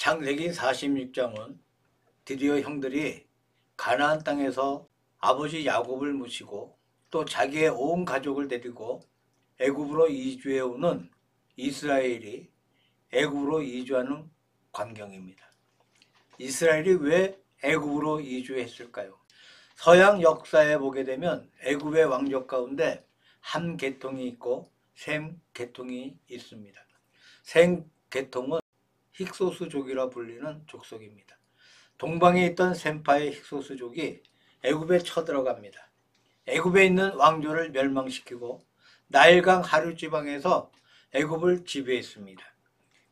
창세기 46장은 드디어 형들이 가나안 땅에서 아버지 야곱을 모시고 또 자기의 온 가족을 데리고 애굽으로 이주해 오는 이스라엘이 애굽으로 이주하는 광경입니다. 이스라엘이 왜 애굽으로 이주했을까요? 서양 역사에 보게 되면 애굽의 왕족 가운데 함 계통이 있고 셈 계통이 있습니다. 셈 계통은 힉소스족이라 불리는 족속입니다. 동방에 있던 셈파의 힉소스족이 애굽에 쳐들어갑니다. 애굽에 있는 왕조를 멸망시키고 나일강 하류 지방에서 애굽을 지배했습니다.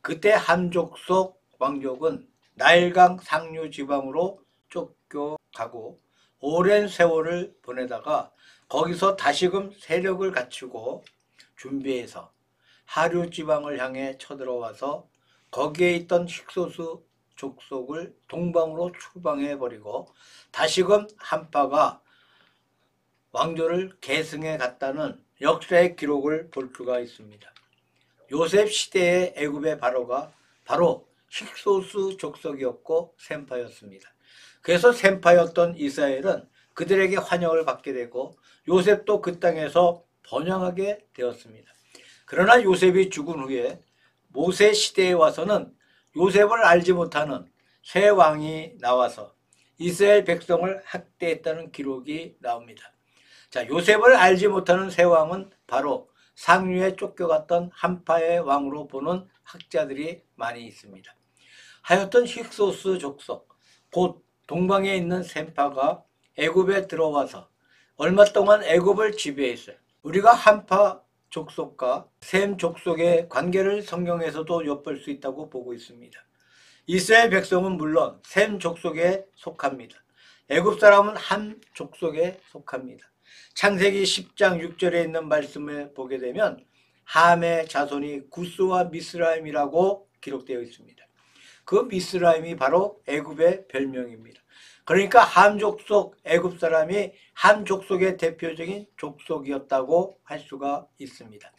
그때 함족속 왕족은 나일강 상류 지방으로 쫓겨가고 오랜 세월을 보내다가 거기서 다시금 세력을 갖추고 준비해서 하류 지방을 향해 쳐들어와서 거기에 있던 힉소스 족속을 동방으로 추방해버리고 다시금 한파가 왕조를 계승해 갔다는 역사의 기록을 볼 수가 있습니다. 요셉 시대의 애굽의 바로가 바로 힉소스 족속이었고 셈파였습니다. 그래서 셈파였던 이스라엘은 그들에게 환영을 받게 되고 요셉도 그 땅에서 번영하게 되었습니다. 그러나 요셉이 죽은 후에 모세 시대에 와서는 요셉을 알지 못하는 새 왕이 나와서 이스라엘 백성을 학대했다는 기록이 나옵니다. 자, 요셉을 알지 못하는 새 왕은 바로 상류에 쫓겨갔던 한파의 왕으로 보는 학자들이 많이 있습니다. 하여튼 힉소스 족속, 곧 동방에 있는 셈파가 애굽에 들어와서 얼마 동안 애굽을 지배했어요. 우리가 한파 족속과 셈 족속의 관계를 성경에서도 엿볼 수 있다고 보고 있습니다. 이스라엘 백성은 물론 셈 족속에 속합니다. 애굽 사람은 함 족속에 속합니다. 창세기 10장 6절에 있는 말씀을 보게 되면 함의 자손이 구스와 미스라임이라고 기록되어 있습니다. 그 미스라임이 바로 애굽의 별명입니다. 그러니까 함 족속 애굽 사람이 함 족속의 대표적인 족속이었다고 할 수가 있습니다.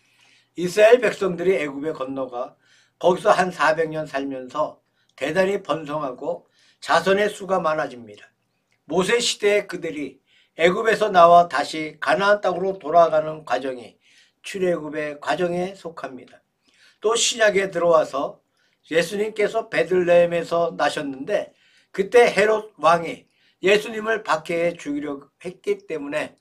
이스라엘 백성들이 애굽에 건너가 거기서 한 400년 살면서 대단히 번성하고 자손의 수가 많아집니다. 모세 시대에 그들이 애굽에서 나와 다시 가나안 땅으로 돌아가는 과정이 출애굽의 과정에 속합니다. 또 신약에 들어와서 예수님께서 베들레헴에서 나셨는데 그때 헤롯 왕이 예수님을 박해해 죽이려고 했기 때문에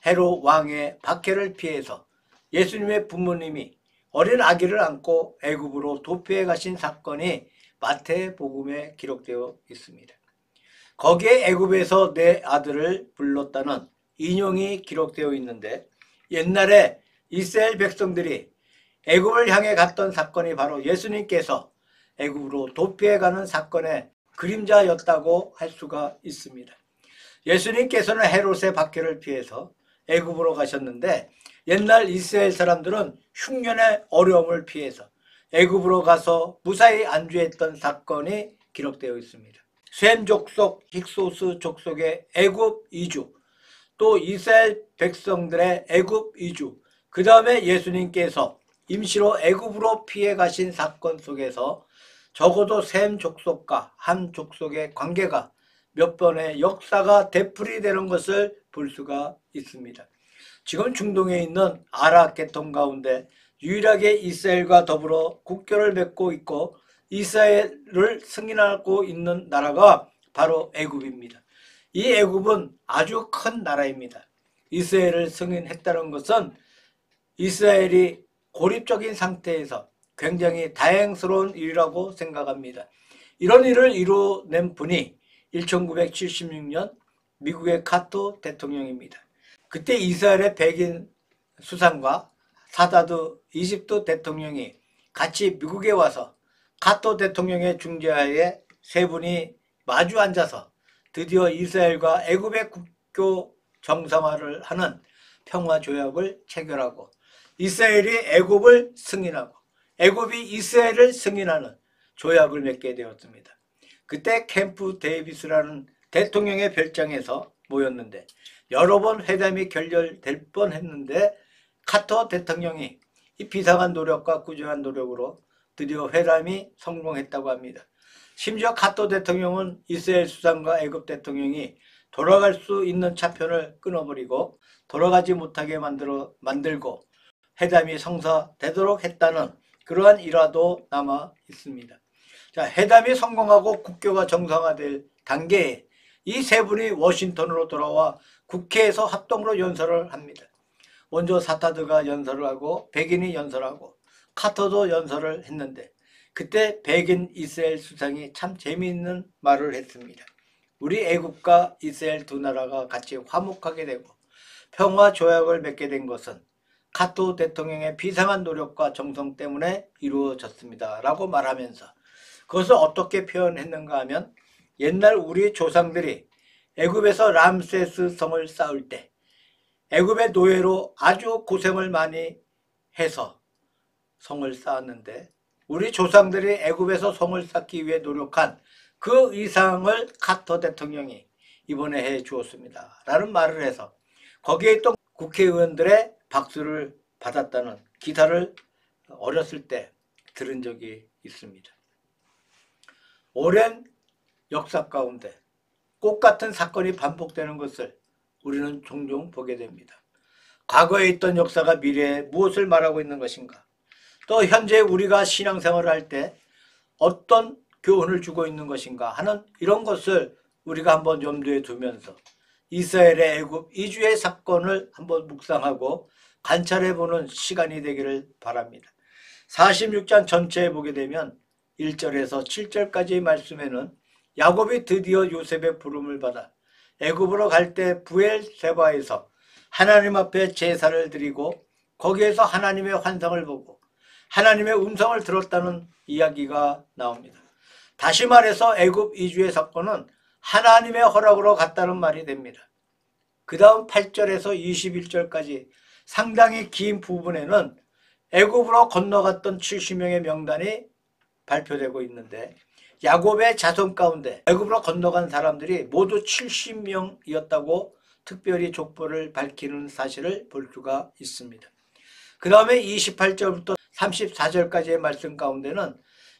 헤롯 왕의 박해를 피해서 예수님의 부모님이 어린 아기를 안고 애굽으로 도피해 가신 사건이 마태복음에 기록되어 있습니다. 거기에 애굽에서 내 아들을 불렀다는 인용이 기록되어 있는데 옛날에 이스라엘 백성들이 애굽을 향해 갔던 사건이 바로 예수님께서 애굽으로 도피해 가는 사건의 그림자였다고 할 수가 있습니다. 예수님께서는 헤롯의 박해를 피해서 애굽으로 가셨는데 옛날 이스라엘 사람들은 흉년의 어려움을 피해서 애굽으로 가서 무사히 안주했던 사건이 기록되어 있습니다. 셈 족속, 힉소스 족속의 애굽 이주, 또 이스라엘 백성들의 애굽 이주, 그 다음에 예수님께서 임시로 애굽으로 피해 가신 사건 속에서 적어도 셈 족속과 함 족속의 관계가 몇 번의 역사가 되풀이되는 것을 볼 수가 있습니다. 지금 중동에 있는 아랍 계통 가운데 유일하게 이스라엘과 더불어 국교를 맺고 있고 이스라엘을 승인하고 있는 나라가 바로 애굽입니다. 이 애굽은 아주 큰 나라입니다. 이스라엘을 승인했다는 것은 이스라엘이 고립적인 상태에서 굉장히 다행스러운 일이라고 생각합니다. 이런 일을 이뤄낸 분이 1976년 미국의 카터 대통령입니다. 그때 이스라엘의 백인 수상과 사다드 이집트 대통령이 같이 미국에 와서 카터 대통령의 중재하에 세 분이 마주 앉아서 드디어 이스라엘과 애굽의 국교 정상화를 하는 평화조약을 체결하고 이스라엘이 애굽을 승인하고 애굽이 이스라엘을 승인하는 조약을 맺게 되었습니다. 그때 캠프 데이비스라는 대통령의 별장에서 모였는데 여러 번 회담이 결렬될 뻔했는데 카터 대통령이 이 비상한 노력과 꾸준한 노력으로 드디어 회담이 성공했다고 합니다. 심지어 카토 대통령은 이스라엘 수상과 애굽 대통령이 돌아갈 수 있는 차편을 끊어버리고 돌아가지 못하게 만들고 회담이 성사되도록 했다는 그러한 일화도 남아 있습니다. 자, 회담이 성공하고 국교가 정상화될 단계에 이 세 분이 워싱턴으로 돌아와 국회에서 합동으로 연설을 합니다. 먼저 사타드가 연설을 하고 백인이 연설하고 카터도 연설을 했는데 그때 백인 이스라엘 수상이 참 재미있는 말을 했습니다. 우리 애국과 이스라엘 두 나라가 같이 화목하게 되고 평화 조약을 맺게 된 것은 카토 대통령의 비상한 노력과 정성 때문에 이루어졌습니다. 라고 말하면서 그것을 어떻게 표현했는가 하면 옛날 우리 조상들이 애굽에서 람세스 성을 쌓을 때 애굽의 노예로 아주 고생을 많이 해서 성을 쌓았는데 우리 조상들이 애굽에서 성을 쌓기 위해 노력한 그 이상을 카터 대통령이 이번에 해 주었습니다. 라는 말을 해서 거기에 있던 국회의원들의 박수를 받았다는 기사를 어렸을 때 들은 적이 있습니다. 오랜 역사 가운데 꽃같은 사건이 반복되는 것을 우리는 종종 보게 됩니다. 과거에 있던 역사가 미래에 무엇을 말하고 있는 것인가? 또 현재 우리가 신앙생활을 할 때 어떤 교훈을 주고 있는 것인가 하는 이런 것을 우리가 한번 염두에 두면서 이스라엘의 애굽 이주의 사건을 한번 묵상하고 관찰해보는 시간이 되기를 바랍니다. 46장 전체에 보게 되면 1절에서 7절까지의 말씀에는 야곱이 드디어 요셉의 부름을 받아 애굽으로 갈 때 브엘세바에서 하나님 앞에 제사를 드리고 거기에서 하나님의 환상을 보고 하나님의 음성을 들었다는 이야기가 나옵니다. 다시 말해서 애굽 이주의 사건은 하나님의 허락으로 갔다는 말이 됩니다. 그 다음 8절에서 21절까지 상당히 긴 부분에는 애굽으로 건너갔던 70명의 명단이 발표되고 있는데 야곱의 자손 가운데 애굽으로 건너간 사람들이 모두 70명이었다고 특별히 족보를 밝히는 사실을 볼 수가 있습니다. 그 다음에 28절부터 34절까지의 말씀 가운데는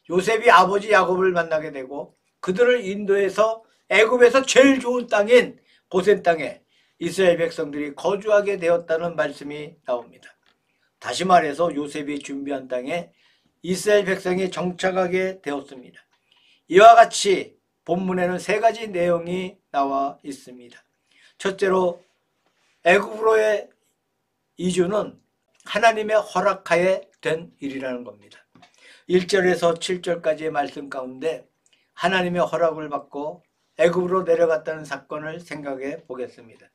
요셉이 아버지 야곱을 만나게 되고 그들을 인도해서 애굽에서 제일 좋은 땅인 고센 땅에 이스라엘 백성들이 거주하게 되었다는 말씀이 나옵니다. 다시 말해서 요셉이 준비한 땅에 이스라엘 백성이 정착하게 되었습니다. 이와 같이 본문에는 세 가지 내용이 나와 있습니다. 첫째로 애굽으로의 이주는 하나님의 허락하에 된 일이라는 겁니다. 1절에서 7절까지의 말씀 가운데 하나님의 허락을 받고 애굽으로 내려갔다는 사건을 생각해 보겠습니다.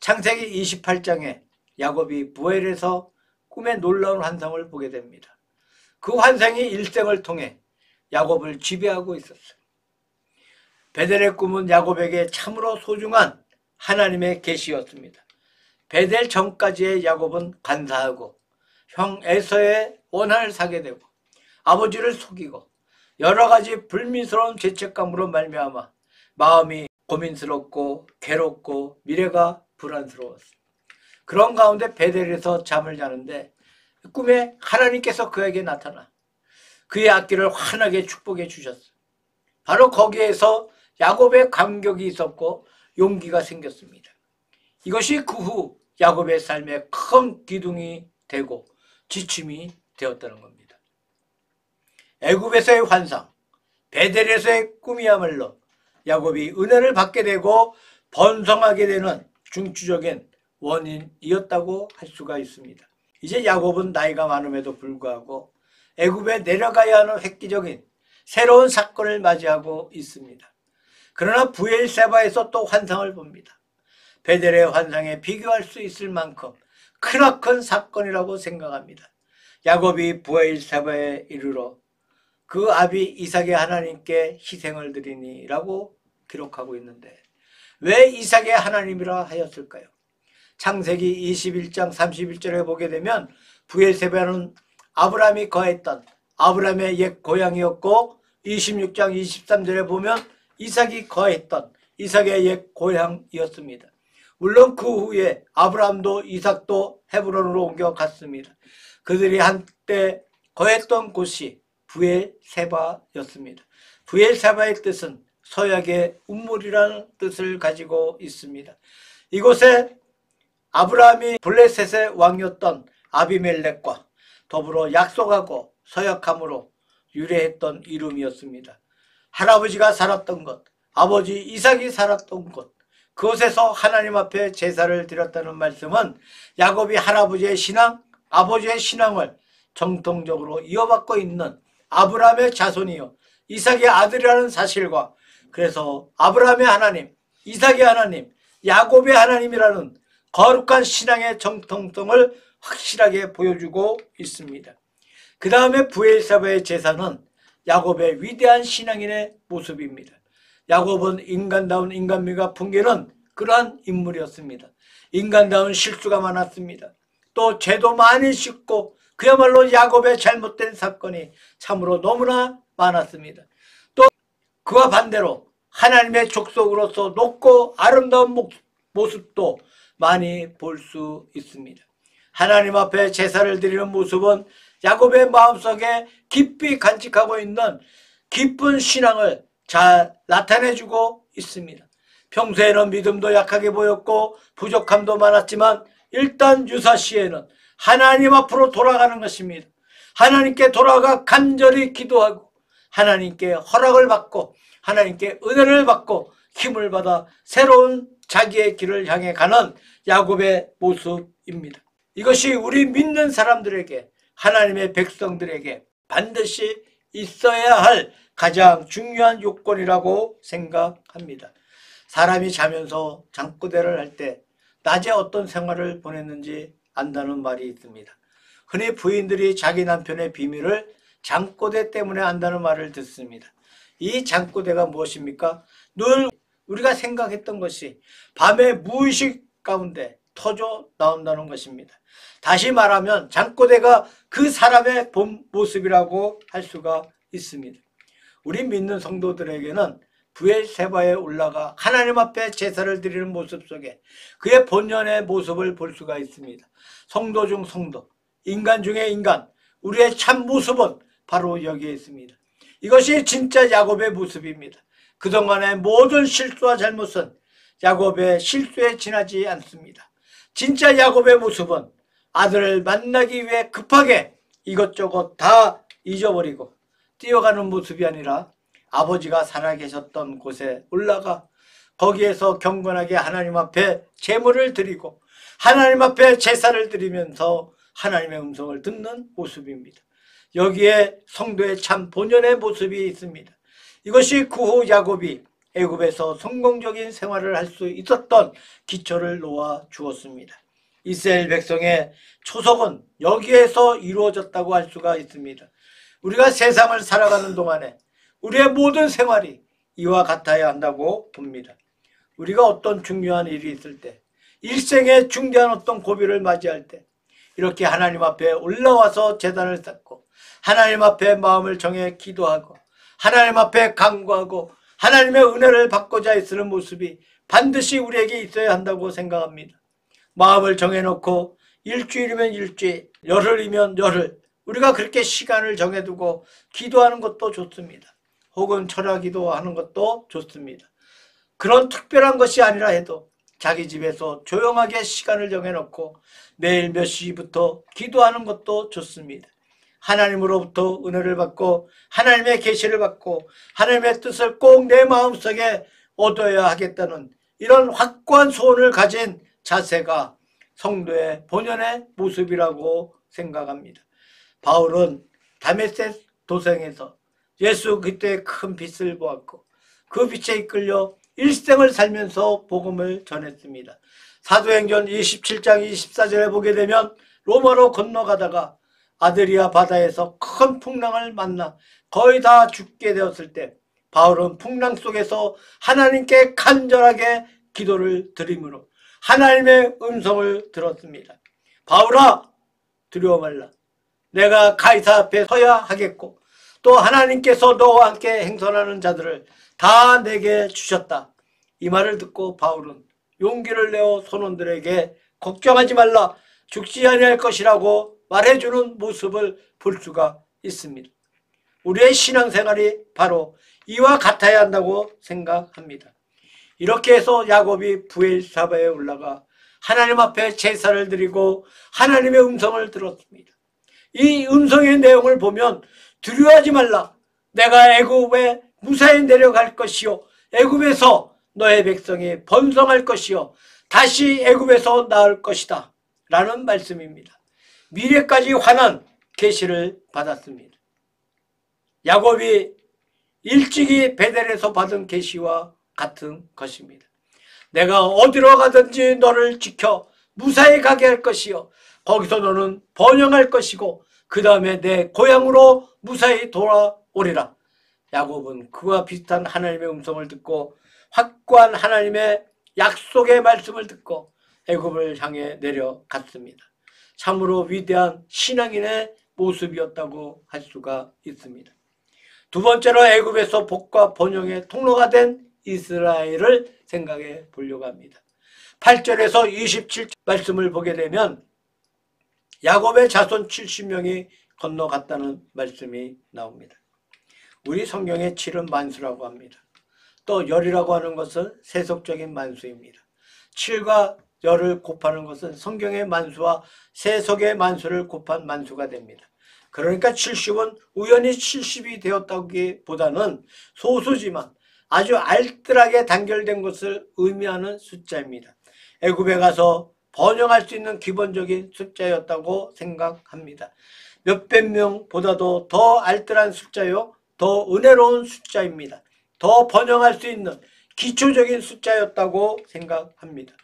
창세기 28장에 야곱이 부엘에서 꿈에 놀라운 환상을 보게 됩니다. 그 환상이 일생을 통해 야곱을 지배하고 있었어요. 베델의 꿈은 야곱에게 참으로 소중한 하나님의 계시였습니다. 베델 전까지의 야곱은 간사하고 형 에서의 원한을 사게 되고 아버지를 속이고 여러 가지 불미스러운 죄책감으로 말미암아 마음이 고민스럽고 괴롭고 미래가 불안스러웠어요. 그런 가운데 베델에서 잠을 자는데 꿈에 하나님께서 그에게 나타나 그의 앞길을 환하게 축복해 주셨어요. 바로 거기에서 야곱의 감격이 있었고 용기가 생겼습니다. 이것이 그 후 야곱의 삶에 큰 기둥이 되고 지침이 되었다는 겁니다. 애굽에서의 환상, 베델에서의 꿈이야말로 야곱이 은혜를 받게 되고 번성하게 되는 중추적인 원인이었다고 할 수가 있습니다. 이제 야곱은 나이가 많음에도 불구하고 애굽에 내려가야 하는 획기적인 새로운 사건을 맞이하고 있습니다. 그러나 브엘세바에서 또 환상을 봅니다. 베델의 환상에 비교할 수 있을 만큼 크나큰 사건이라고 생각합니다. 야곱이 브엘세바에 이르러 그 아비 이삭의 하나님께 희생을 드리니 라고 기록하고 있는데 왜 이삭의 하나님이라 하였을까요? 창세기 21장 31절에 보게 되면 브엘세바는 아브라함이 거했던 아브라함의 옛 고향이었고 26장 23절에 보면 이삭이 거했던 이삭의 옛 고향이었습니다. 물론 그 후에 아브라함도 이삭도 헤브론으로 옮겨갔습니다. 그들이 한때 거했던 곳이 브엘세바였습니다. 브엘사바의 뜻은 서약의 운물이라는 뜻을 가지고 있습니다. 이곳에 아브라함이 블레셋의 왕이었던 아비멜렉과 더불어 약속하고 서약함으로 유래했던 이름이었습니다. 할아버지가 살았던 곳, 아버지 이삭이 살았던 곳, 그곳에서 하나님 앞에 제사를 드렸다는 말씀은 야곱이 할아버지의 신앙, 아버지의 신앙을 정통적으로 이어받고 있는 아브라함의 자손이요 이삭의 아들이라는 사실과, 그래서 아브라함의 하나님, 이삭의 하나님, 야곱의 하나님이라는 거룩한 신앙의 정통성을 확실하게 보여주고 있습니다. 그 다음에 브엘사바의 제사는 야곱의 위대한 신앙인의 모습입니다. 야곱은 인간다운 인간미가 풍기는 그러한 인물이었습니다. 인간다운 실수가 많았습니다. 또 죄도 많이 짓고 그야말로 야곱의 잘못된 사건이 참으로 너무나 많았습니다. 또 그와 반대로 하나님의 족속으로서 높고 아름다운 모습도 많이 볼 수 있습니다. 하나님 앞에 제사를 드리는 모습은 야곱의 마음속에 깊이 간직하고 있는 깊은 신앙을 잘 나타내주고 있습니다. 평소에는 믿음도 약하게 보였고 부족함도 많았지만 일단 유사시에는 하나님 앞으로 돌아가는 것입니다. 하나님께 돌아가 간절히 기도하고 하나님께 허락을 받고 하나님께 은혜를 받고 힘을 받아 새로운 자기의 길을 향해 가는 야곱의 모습입니다. 이것이 우리 믿는 사람들에게, 하나님의 백성들에게 반드시 있어야 할 가장 중요한 요건이라고 생각합니다. 사람이 자면서 잠꼬대를 할 때 낮에 어떤 생활을 보냈는지 안다는 말이 있습니다. 흔히 부인들이 자기 남편의 비밀을 잠꼬대 때문에 안다는 말을 듣습니다. 이 잠꼬대가 무엇입니까? 늘 우리가 생각했던 것이 밤에 무의식 가운데 터져 나온다는 것입니다. 다시 말하면 잠꼬대가 그 사람의 본 모습이라고 할 수가 있습니다. 우리 믿는 성도들에게는 브엘세바에 올라가 하나님 앞에 제사를 드리는 모습 속에 그의 본연의 모습을 볼 수가 있습니다. 성도 중 성도, 인간 중에 인간, 우리의 참 모습은 바로 여기에 있습니다. 이것이 진짜 야곱의 모습입니다. 그동안의 모든 실수와 잘못은 야곱의 실수에 지나지 않습니다. 진짜 야곱의 모습은 아들을 만나기 위해 급하게 이것저것 다 잊어버리고 뛰어가는 모습이 아니라 아버지가 살아계셨던 곳에 올라가 거기에서 경건하게 하나님 앞에 제물을 드리고 하나님 앞에 제사를 드리면서 하나님의 음성을 듣는 모습입니다. 여기에 성도의 참 본연의 모습이 있습니다. 이것이 그 후 야곱이 애굽에서 성공적인 생활을 할 수 있었던 기초를 놓아 주었습니다. 이스라엘 백성의 초석은 여기에서 이루어졌다고 할 수가 있습니다. 우리가 세상을 살아가는 동안에 우리의 모든 생활이 이와 같아야 한다고 봅니다. 우리가 어떤 중요한 일이 있을 때, 일생의 중대한 어떤 고비를 맞이할 때 이렇게 하나님 앞에 올라와서 제단을 쌓고 하나님 앞에 마음을 정해 기도하고 하나님 앞에 간구하고 하나님의 은혜를 받고자 애쓰는 모습이 반드시 우리에게 있어야 한다고 생각합니다. 마음을 정해놓고 일주일이면 일주일, 열흘이면 열흘, 우리가 그렇게 시간을 정해두고 기도하는 것도 좋습니다. 혹은 철야기도 하는 것도 좋습니다. 그런 특별한 것이 아니라 해도 자기 집에서 조용하게 시간을 정해놓고 매일 몇 시부터 기도하는 것도 좋습니다. 하나님으로부터 은혜를 받고 하나님의 계시를 받고 하나님의 뜻을 꼭 내 마음속에 얻어야 하겠다는 이런 확고한 소원을 가진 자세가 성도의 본연의 모습이라고 생각합니다. 바울은 다메섹 도성에서 예수 그리스도의 큰 빛을 보았고 그 빛에 이끌려 일생을 살면서 복음을 전했습니다. 사도행전 27장 24절에 보게 되면 로마로 건너가다가 아드리아 바다에서 큰 풍랑을 만나 거의 다 죽게 되었을 때 바울은 풍랑 속에서 하나님께 간절하게 기도를 드림으로 하나님의 음성을 들었습니다. 바울아, 두려워 말라. 내가 가이사 앞에 서야 하겠고 또 하나님께서 너와 함께 행선하는 자들을 다 내게 주셨다. 이 말을 듣고 바울은 용기를 내어 선원들에게 걱정하지 말라, 죽지 아니할 것이라고 말해주는 모습을 볼 수가 있습니다. 우리의 신앙생활이 바로 이와 같아야 한다고 생각합니다. 이렇게 해서 야곱이 브엘사바에 올라가 하나님 앞에 제사를 드리고 하나님의 음성을 들었습니다. 이 음성의 내용을 보면 두려워하지 말라. 내가 애굽에 무사히 내려갈 것이요 애굽에서 너의 백성이 번성할 것이요 다시 애굽에서 나올 것이다 라는 말씀입니다. 미래까지 환한 계시를 받았습니다. 야곱이 일찍이 베델에서 받은 계시와 같은 것입니다. 내가 어디로 가든지 너를 지켜 무사히 가게 할 것이요 거기서 너는 번영할 것이고 그 다음에 내 고향으로 무사히 돌아오리라. 야곱은 그와 비슷한 하나님의 음성을 듣고 확고한 하나님의 약속의 말씀을 듣고 애굽을 향해 내려갔습니다. 참으로 위대한 신앙인의 모습이었다고 할 수가 있습니다. 두 번째로 애굽에서 복과 번영의 통로가 된 이스라엘을 생각해 보려고 합니다. 8절에서 27절 말씀을 보게 되면 야곱의 자손 70명이 건너갔다는 말씀이 나옵니다. 우리 성경에 7은 만수라고 합니다. 또 열이라고 하는 것은 세속적인 만수입니다. 7과 열을 곱하는 것은 성경의 만수와 세속의 만수를 곱한 만수가 됩니다. 그러니까 70은 우연히 70이 되었다기보다는 소수지만 아주 알뜰하게 단결된 것을 의미하는 숫자입니다. 애굽에 가서 번영할 수 있는 기본적인 숫자였다고 생각합니다. 몇백 명보다도 더 알뜰한 숫자요, 더 은혜로운 숫자입니다. 더 번영할 수 있는 기초적인 숫자였다고 생각합니다.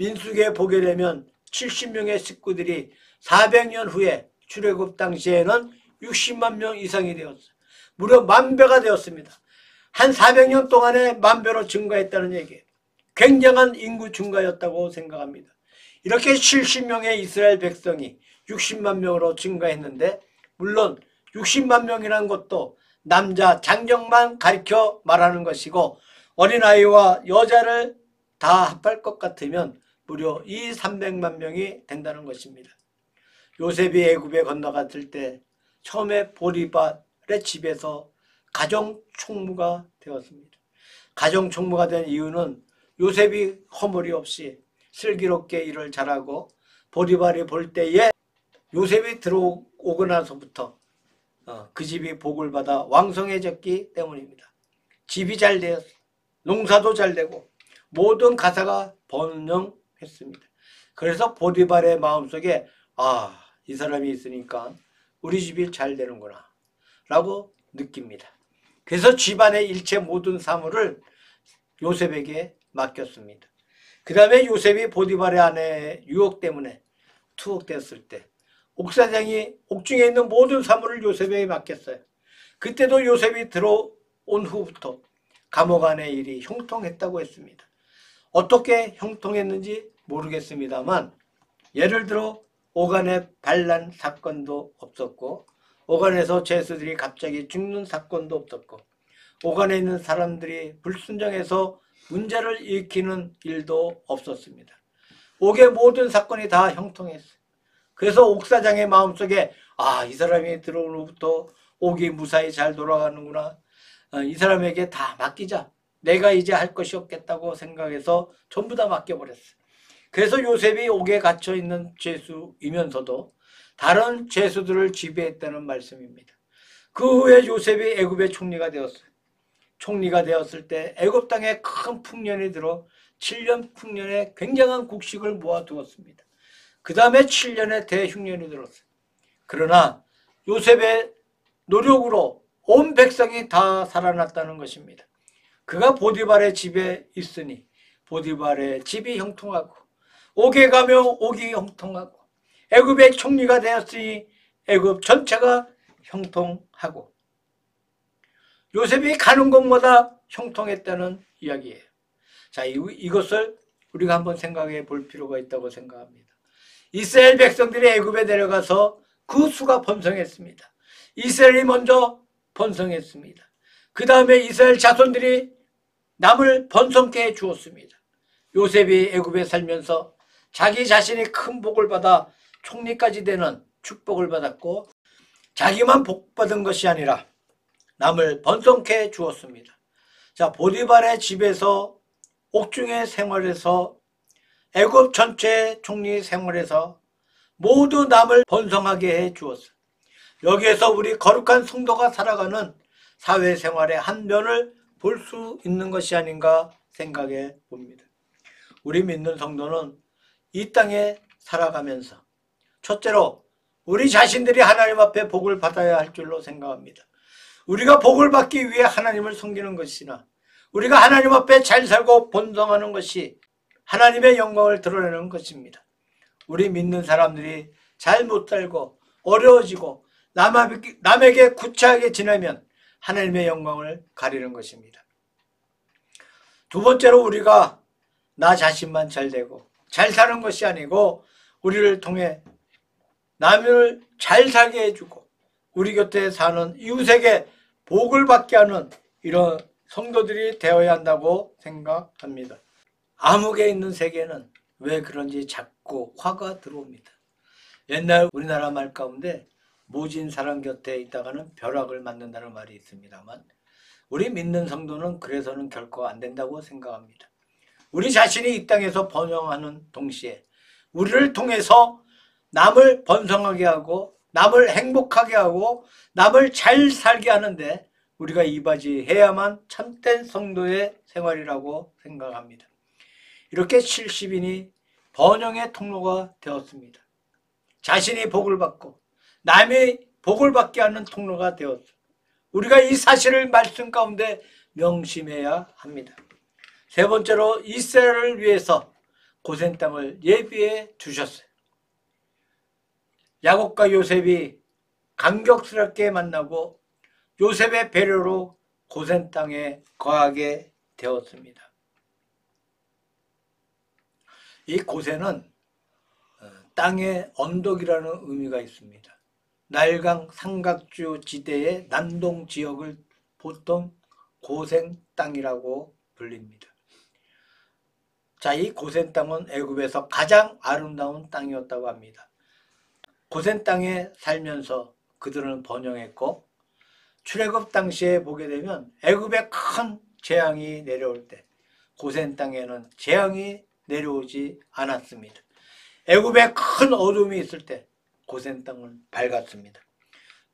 민수기에 보게 되면 70명의 식구들이 400년 후에 출애굽 당시에는 60만 명 이상이 되었어요. 무려 10,000배가 되었습니다. 한 400년 동안에 10,000배로 증가했다는 얘기예요. 굉장한 인구 증가였다고 생각합니다. 이렇게 70명의 이스라엘 백성이 60만 명으로 증가했는데 물론 60만 명이라는 것도 남자 장정만 가리켜 말하는 것이고 어린아이와 여자를 다 합할 것 같으면 무려 300만 명이 된다는 것입니다. 요셉이 애굽에 건너갔을 때 처음에 보디발의 집에서 가정총무가 되었습니다. 가정총무가 된 이유는 요셉이 허물이 없이 슬기롭게 일을 잘하고 보디발이 볼 때에 요셉이 들어오고 나서부터 그 집이 복을 받아 왕성해졌기 때문입니다. 집이 잘 되었어. 농사도 잘 되고 모든 가사가 번영했습니다. 그래서 보디발의 마음속에 이 사람이 있으니까 우리 집이 잘 되는구나 라고 느낍니다. 그래서 집안의 일체 모든 사물을 요셉에게 맡겼습니다. 그 다음에 요셉이 보디발의 아내의 유혹 때문에 투옥되었을 때 옥사장이 옥중에 있는 모든 사물을 요셉에게 맡겼어요. 그때도 요셉이 들어온 후부터 감옥 안의 일이 형통했다고 했습니다. 어떻게 형통했는지 모르겠습니다만 예를 들어 오간의 반란 사건도 없었고 오간에서 죄수들이 갑자기 죽는 사건도 없었고 오간에 있는 사람들이 불순종해서 문제를 일으키는 일도 없었습니다. 옥의 모든 사건이 다 형통했어요. 그래서 옥사장의 마음속에 이 사람이 들어온 후부터 옥이 무사히 잘 돌아가는구나. 이 사람에게 다 맡기자. 내가 이제 할 것이 없겠다고 생각해서 전부 다 맡겨버렸어요. 그래서 요셉이 옥에 갇혀있는 죄수이면서도 다른 죄수들을 지배했다는 말씀입니다. 그 후에 요셉이 애굽의 총리가 되었어요. 총리가 되었을 때 애굽 땅에 큰 풍년이 들어 7년 풍년에 굉장한 곡식을 모아두었습니다. 그 다음에 7년의 대흉년이 들었어요. 그러나 요셉의 노력으로 온 백성이 다 살아났다는 것입니다. 그가 보디발의 집에 있으니 보디발의 집이 형통하고 옥에 가며 옥이 형통하고 애굽의 총리가 되었으니 애굽 전체가 형통하고 요셉이 가는 곳마다 형통했다는 이야기예요. 자, 이것을 우리가 한번 생각해 볼 필요가 있다고 생각합니다. 이스라엘 백성들이 애굽에 내려가서 그 수가 번성했습니다. 이스라엘이 먼저 번성했습니다. 그 다음에 이스라엘 자손들이 남을 번성케 해 주었습니다. 요셉이 애굽에 살면서 자기 자신이 큰 복을 받아 총리까지 되는 축복을 받았고 자기만 복 받은 것이 아니라 남을 번성케 해 주었습니다. 자, 보디발의 집에서 옥중의 생활에서 애굽 전체 총리 생활에서 모두 남을 번성하게 해 주었어요. 여기에서 우리 거룩한 성도가 살아가는 사회생활의 한 면을 볼 수 있는 것이 아닌가 생각해 봅니다. 우리 믿는 성도는 이 땅에 살아가면서 첫째로 우리 자신들이 하나님 앞에 복을 받아야 할 줄로 생각합니다. 우리가 복을 받기 위해 하나님을 섬기는 것이나 우리가 하나님 앞에 잘 살고 번성하는 것이 하나님의 영광을 드러내는 것입니다. 우리 믿는 사람들이 잘 못 살고 어려워지고 남에게 구차하게 지내면 하나님의 영광을 가리는 것입니다. 두 번째로 우리가 나 자신만 잘 되고 잘 사는 것이 아니고 우리를 통해 남을 잘 살게 해주고 우리 곁에 사는 이웃에게 복을 받게 하는 이런 성도들이 되어야 한다고 생각합니다. 암흑에 있는 세계는 왜 그런지 자꾸 화가 들어옵니다. 옛날 우리나라 말 가운데 모진 사람 곁에 있다가는 벼락을 맞는다는 말이 있습니다만 우리 믿는 성도는 그래서는 결코 안 된다고 생각합니다. 우리 자신이 이 땅에서 번영하는 동시에 우리를 통해서 남을 번성하게 하고 남을 행복하게 하고 남을 잘 살게 하는데 우리가 이바지해야만 참된 성도의 생활이라고 생각합니다. 이렇게 70인이 번영의 통로가 되었습니다. 자신이 복을 받고 남이 복을 받게 하는 통로가 되었어요. 우리가 이 사실을 말씀 가운데 명심해야 합니다. 세 번째로 이스라엘을 위해서 고센 땅을 예비해 주셨어요. 야곱과 요셉이 감격스럽게 만나고 요셉의 배려로 고센 땅에 거하게 되었습니다. 이 고센은 땅의 언덕이라는 의미가 있습니다. 나일강 삼각주 지대의 난동 지역을 보통 고센 땅이라고 불립니다. 자, 이 고센 땅은 애굽에서 가장 아름다운 땅이었다고 합니다. 고센 땅에 살면서 그들은 번영했고 출애굽 당시에 보게 되면 애굽에 큰 재앙이 내려올 때 고센 땅에는 재앙이 내려오지 않았습니다. 애굽에 큰 어둠이 있을 때 고센 땅은 밝았습니다.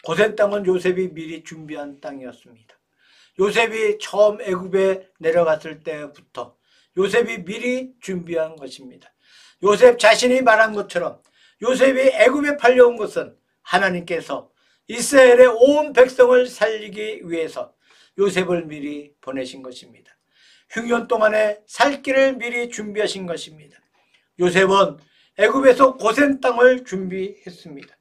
고센 땅은 요셉이 미리 준비한 땅이었습니다. 요셉이 처음 애굽에 내려갔을 때부터 요셉이 미리 준비한 것입니다. 요셉 자신이 말한 것처럼 요셉이 애굽에 팔려온 것은 하나님께서 이스라엘의 온 백성을 살리기 위해서 요셉을 미리 보내신 것입니다. 흉년 동안에 살 길을 미리 준비하신 것입니다. 요셉은 애굽에서 고센 땅을 준비했습니다.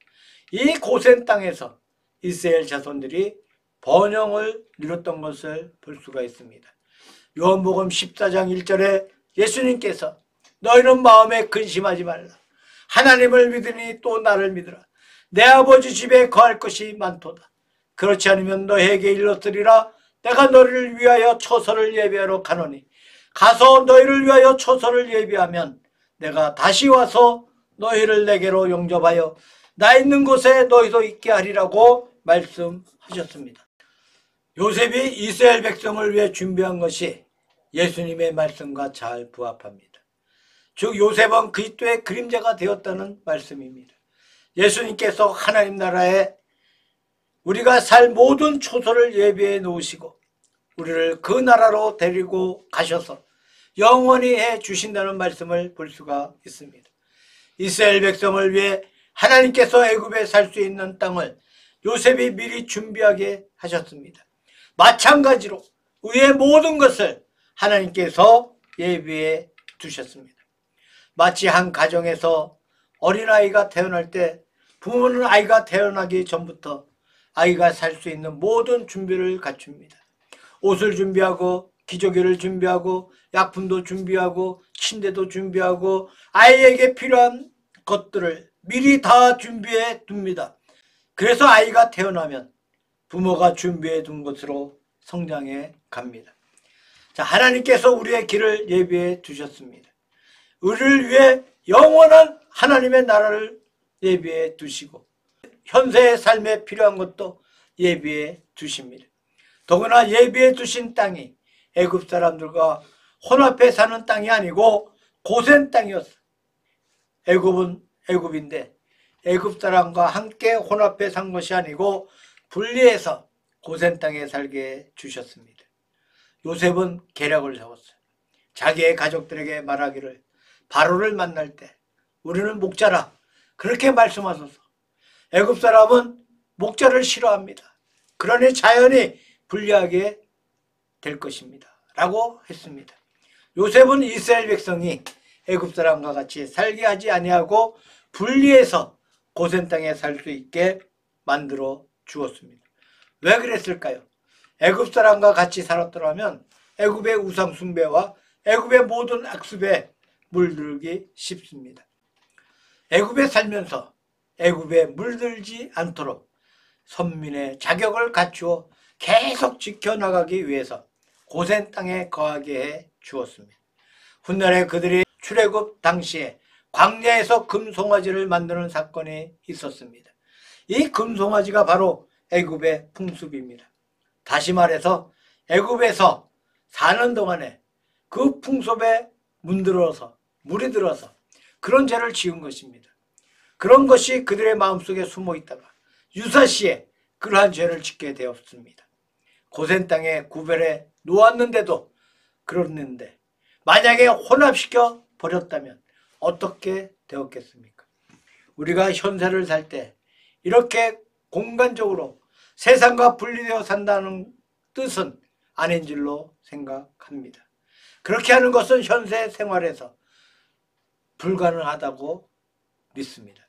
이 고센 땅에서 이스라엘 자손들이 번영을 이뤘던 것을 볼 수가 있습니다. 요한복음 14장 1절에 예수님께서 너희는 마음에 근심하지 말라. 하나님을 믿으니 또 나를 믿으라. 내 아버지 집에 거할 것이 많도다. 그렇지 않으면 너희에게 일렀으리라. 내가 너희를 위하여 처소를 예비하러 가노니 가서 너희를 위하여 처소를 예비하면 내가 다시 와서 너희를 내게로 영접하여 나 있는 곳에 너희도 있게 하리라고 말씀하셨습니다. 요셉이 이스라엘 백성을 위해 준비한 것이 예수님의 말씀과 잘 부합합니다. 즉 요셉은 그리스도의 그림자가 되었다는 말씀입니다. 예수님께서 하나님 나라에 우리가 살 모든 초소를 예비해 놓으시고 우리를 그 나라로 데리고 가셔서 영원히 해 주신다는 말씀을 볼 수가 있습니다. 이스라엘 백성을 위해 하나님께서 애굽에 살 수 있는 땅을 요셉이 미리 준비하게 하셨습니다. 마찬가지로 우리의 모든 것을 하나님께서 예비해 두셨습니다. 마치 한 가정에서 어린아이가 태어날 때 부모는 아이가 태어나기 전부터 아이가 살 수 있는 모든 준비를 갖춥니다. 옷을 준비하고 기저귀를 준비하고 약품도 준비하고 침대도 준비하고 아이에게 필요한 것들을 미리 다 준비해 둡니다. 그래서 아이가 태어나면 부모가 준비해 둔 것으로 성장해 갑니다. 자, 하나님께서 우리의 길을 예비해 두셨습니다. 우리를 위해 영원한 하나님의 나라를 예비해 두시고 현세의 삶에 필요한 것도 예비해 두십니다. 더구나 예비해 두신 땅이 애굽 사람들과 혼합해 사는 땅이 아니고 고센 땅이었어. 애굽은 애굽인데 애굽 사람과 함께 혼합해 산 것이 아니고 분리해서 고센 땅에 살게 주셨습니다. 요셉은 계략을 세웠어요. 자기의 가족들에게 말하기를 바로를 만날 때 우리는 목자라 그렇게 말씀하소서. 애굽 사람은 목자를 싫어합니다. 그러니 자연히 불리하게 될 것입니다. 라고 했습니다. 요셉은 이스라엘 백성이 애굽 사람과 같이 살게 하지 아니하고 분리해서 고센 땅에 살 수 있게 만들어 주었습니다. 왜 그랬을까요? 애굽 사람과 같이 살았더라면 애굽의 우상 숭배와 애굽의 모든 악습에 물들기 쉽습니다. 애굽에 살면서 애굽에 물들지 않도록 선민의 자격을 갖추어 계속 지켜나가기 위해서 고센 땅에 거하게 해 주었습니다. 훗날에 그들이 출애굽 당시에 광야에서 금송아지를 만드는 사건이 있었습니다. 이 금송아지가 바로 애굽의 풍습입니다. 다시 말해서 애굽에서 사는 동안에 그 풍습에 물이 들어서 그런 죄를 지은 것입니다. 그런 것이 그들의 마음속에 숨어 있다가 유사시에 그러한 죄를 짓게 되었습니다. 고센 땅에 구별해 놓았는데도 그랬는데 만약에 혼합시켜 버렸다면 어떻게 되었겠습니까? 우리가 현세를 살 때 이렇게 공간적으로 세상과 분리되어 산다는 뜻은 아닌 줄로 생각합니다. 그렇게 하는 것은 현세 생활에서 불가능하다고 믿습니다.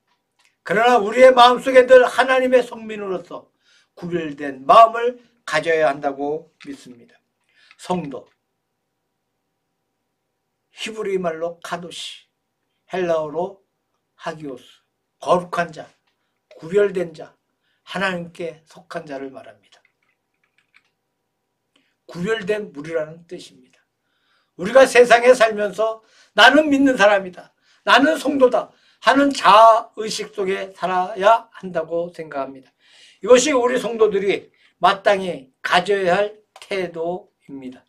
그러나 우리의 마음속에 늘 하나님의 성민으로서 구별된 마음을 가져야 한다고 믿습니다. 성도, 히브리 말로 카도시, 헬라어로 하기오스, 거룩한 자, 구별된 자, 하나님께 속한 자를 말합니다. 구별된 무리라는 뜻입니다. 우리가 세상에 살면서 나는 믿는 사람이다, 나는 성도다 하는 자아의식 속에 살아야 한다고 생각합니다. 이것이 우리 성도들이 마땅히 가져야 할 태도입니다.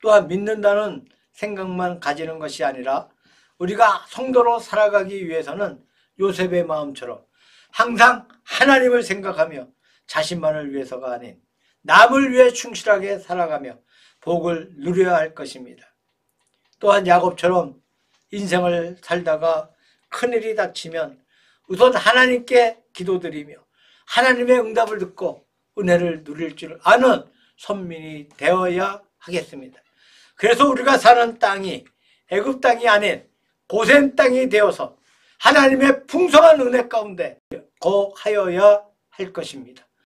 또한 믿는다는 생각만 가지는 것이 아니라 우리가 성도로 살아가기 위해서는 요셉의 마음처럼 항상 하나님을 생각하며 자신만을 위해서가 아닌 남을 위해 충실하게 살아가며 복을 누려야 할 것입니다. 또한 야곱처럼 인생을 살다가 큰일이 닥치면 우선 하나님께 기도드리며 하나님의 응답을 듣고 은혜를 누릴 줄 아는 선민이 되어야 하겠습니다. 그래서 우리가 사는 땅이 애굽 땅이 아닌 고센 땅이 되어서 하나님의 풍성한 은혜 가운데 거하여야 할 것입니다.